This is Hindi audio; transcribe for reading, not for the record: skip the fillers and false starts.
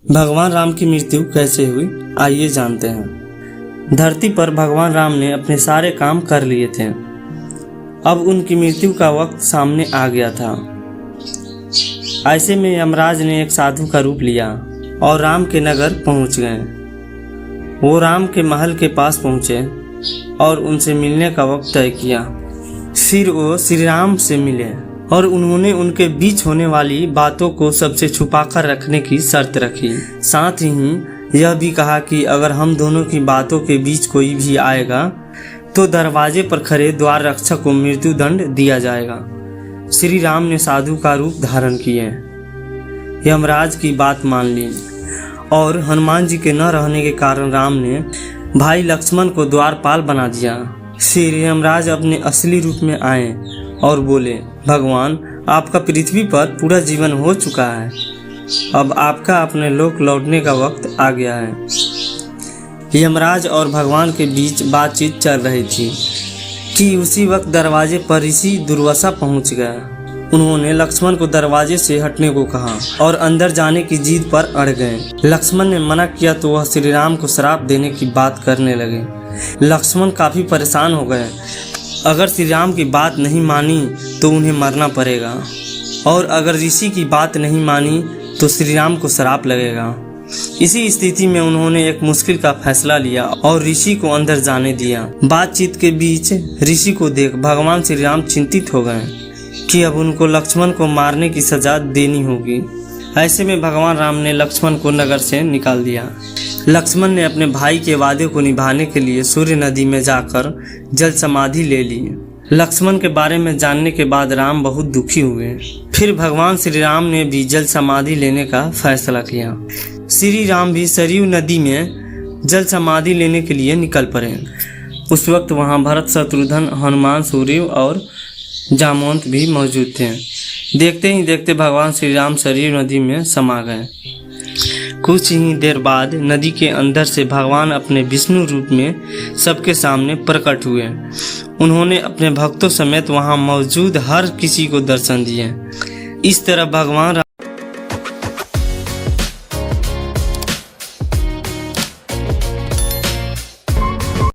भगवान राम की मृत्यु कैसे हुई, आइए जानते हैं। धरती पर भगवान राम ने अपने सारे काम कर लिए थे। अब उनकी मृत्यु का वक्त सामने आ गया था। ऐसे में यमराज ने एक साधु का रूप लिया और राम के नगर पहुंच गए। वो राम के महल के पास पहुंचे और उनसे मिलने का वक्त तय किया। फिर वो श्री राम से मिले और उन्होंने उनके बीच होने वाली बातों को सबसे छुपाकर रखने की शर्त रखी। साथ ही यह भी कहा कि अगर हम दोनों की बातों के बीच कोई भी आएगा तो दरवाजे पर खड़े द्वार रक्षक को मृत्यु दंड दिया जाएगा। श्री राम ने साधु का रूप धारण किए, यमराज की बात मान ली और हनुमान जी के न रहने के कारण राम ने भाई लक्ष्मण को द्वारपाल बना दिया। फिर यमराज अपने असली रूप में आए और बोले, भगवान आपका पृथ्वी पर पूरा जीवन हो चुका है, अब आपका अपने लोक लौटने का वक्त आ गया है। यमराज और भगवान के बीच बातचीत चल रही थी कि उसी वक्त दरवाजे पर ऋषि दुर्वासा पहुंच गया। उन्होंने लक्ष्मण को दरवाजे से हटने को कहा और अंदर जाने की जिद पर अड़ गए। लक्ष्मण ने मना किया तो वह श्री राम को श्राप देने की बात करने लगे। लक्ष्मण काफी परेशान हो गए। अगर श्री राम की बात नहीं मानी तो उन्हें मरना पड़ेगा और अगर ऋषि की बात नहीं मानी तो श्री राम को श्राप लगेगा। इसी स्थिति में उन्होंने एक मुश्किल का फैसला लिया और ऋषि को अंदर जाने दिया। बातचीत के बीच ऋषि को देख भगवान श्री राम चिंतित हो गए कि अब उनको लक्ष्मण को मारने की सजा देनी होगी। ऐसे में भगवान राम ने लक्ष्मण को नगर से निकाल दिया। लक्ष्मण ने अपने भाई के वादे को निभाने के लिए सूर्य नदी में जाकर जल समाधि ले ली। लक्ष्मण के बारे में जानने के बाद राम बहुत दुखी हुए। फिर भगवान श्री राम ने भी जल समाधि लेने का फैसला किया। श्री राम भी सरयू नदी में जल समाधि लेने के लिए निकल पड़े। उस वक्त वहां भरत, शत्रुघ्न, हनुमान, सूर्य और जामवंत भी मौजूद थे। देखते ही देखते भगवान श्री राम सरयू नदी में समा गए। कुछ ही देर बाद नदी के अंदर से भगवान अपने विष्णु रूप में सबके सामने प्रकट हुए। उन्होंने अपने भक्तों समेत वहां मौजूद हर किसी को दर्शन दिए। इस तरह भगवान